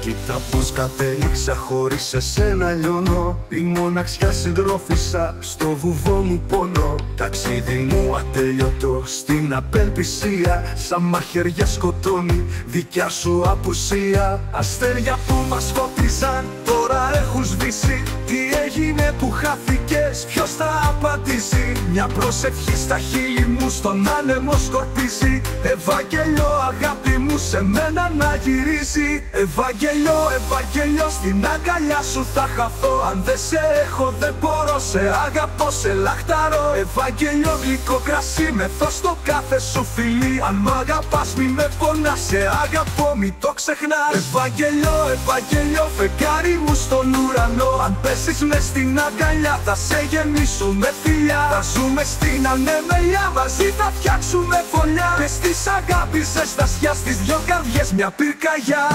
Κοίτα πως κατέληξα χωρίς εσένα λιώνω. Η μοναξιά συντρόφισσα στο βουβό μου πόνο. Ταξίδι μου ατέλειωτο στην απελπισία. Σαν μαχαιριά σκοτώνει δικιά σου απουσία. Αστέρια που μας φώτιζαν τώρα έχουν σβήσει. Τι έγινε που χάθηκες, ποιος θα απαντήσει? Μια προσευχή στα χείλη μου στον άνεμο σκορπίζει. Ευαγγέλιο αγάπη μου σε μένα να γυρίσει. Ευαγγέλιο, Ευαγγέλιο στην αγκαλιά σου θα χαθώ. Αν δεν σε έχω δεν μπορώ, σε αγαπώ, σε λαχταρώ. Ευαγγέλιο γλυκό κρασί μεθώ στο κάθε σου φιλί. Αν μ' αγαπάς μη με πονάς, σε αγαπώ μη το ξεχνάς. Ευαγγέλιο, Ευαγγέλιο φεγγάρι μου στον ουρανό. Αν πέσεις μες στην αγκαλιά θα σε γεμίσουμε φιλιά. Θα ζούμε στην ανεμελιά, μαζί θα φτιάξουμε φωλιά. Μες της αγάπης ζεστασιά, στις δυο καρδιές μια πυρκαγιά.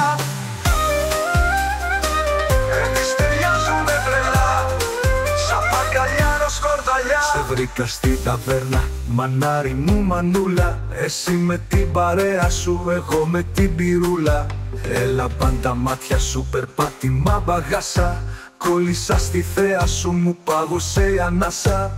Εμείς ταιριάζουμε τρελά, σαν παγκαλιάρο σκορδαλιά. Σε βρήκα στην ταβέρνα, μανάρι μου μανούλα. Εσύ με την παρέα σου, εγώ με την πυρούλα. Έλαβαν τα μάτια σου περπάτημα μπαγάσα. Κόλλησα στη θέα σου, μου πάγωσε η ανάσα.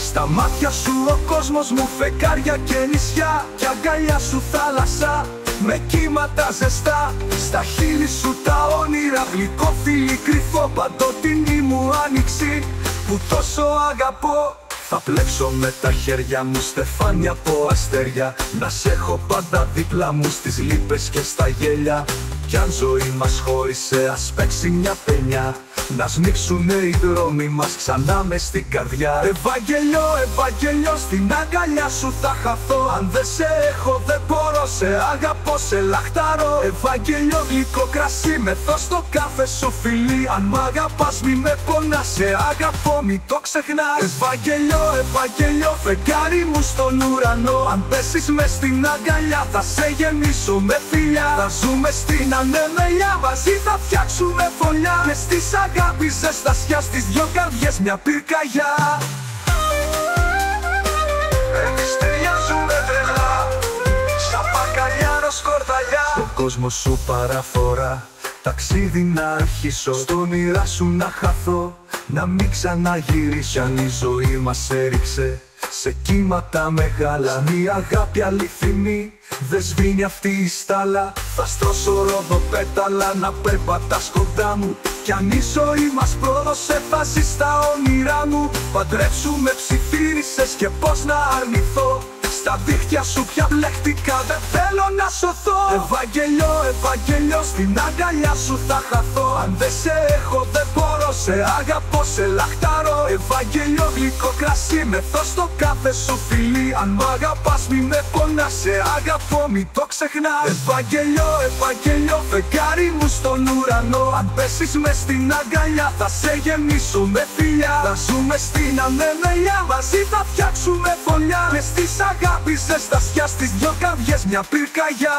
Στα μάτια σου ο κόσμος μου φεγγάρια και νησιά. Κι αγκαλιά σου θάλασσα με κύματα ζεστά. Στα χείλη σου τα όνειρα, γλυκό φίλι κρυφό. Παντοτινή μου άνοιξη που τόσο αγαπώ. Θα πλέξω με τα χέρια μου στεφάνια από αστέρια. Να σ' έχω πάντα δίπλα μου στις λύπες και στα γέλια. Κι αν ζωή μας χώρισε ας παίξει μια παινιά. Να σμίξουνε οι δρόμοι μας ξανά μες στην καρδιά. Ευαγγέλιο, Ευαγγέλιο στην αγκαλιά σου θα χαθώ. Αν δεν σε έχω δεν μπορώ, σε αγαπώ, σε λαχταρώ. Ευαγγέλιο γλυκό κρασί μεθώ στο κάθε σου φιλί. Αν μ' αγαπάς μη με πονάς, σε αγαπώ μη το ξεχνάς. Ευαγγέλιο, Ευαγγέλιο φεγγάρι μου στον ουρανό. Αν πέσεις μες στην αγκαλιά θα σε γεμίσω με φιλιά. Θα ζούμε στην ανεμελιά, μαζί θα φτιάξουμε φωλιά. Μες της αγάπης ζεστασιά, στις δυο καρδιές μια πυρκαγιά. Εμείς ταιριάζουμε τρελά, σαν παγκαλιάρο σκορδαλιά. Στον κόσμο σου παραφορά, ταξίδι να αρχίσω. Στον όνειρά σου να χαθώ, να μην ξαναγυρίσει. Αν η ζωή μας έριξε σε κύματα μεγάλα, μια αγάπη αληθινή δεν σβήνει αυτή η στάλα. Θα στρώσω ροδοπέταλα να περπατάς κοντά μου. Κι αν η ζωή μας πρόδωσε θα ζεις στα όνειρά μου. Παντρέψουμε ψιθύρισες και πώς να αρνηθώ. Στα δίχτυα σου πια μπλέχτηκα, δεν θέλω να σωθώ. Ευαγγέλιο, Ευαγγέλιο στην αγκαλιά σου θα χαθώ. Αν δεν σε έχω δεν μπορώ, σε αγαπώ, σε λαχταρώ. Ευαγγέλιο γλυκό κρασί μεθώ στο κάθε σου φιλί. Αν μ' αγαπάς μη με πονάς, σε αγαπώ μη το ξεχνάς. Ευαγγέλιο, Ευαγγέλιο φεγγάρι μου στον ουρανό. Αν πέσεις μες στην αγκαλιά θα σε γεμίσω με φιλιά. Θα ζούμε στην ανεμελιά, μαζί θα φτιάξουμε φωλιά. Μες της αγάπης ζεστασιά, στις δυο καρδιές μια πυρκαγιά.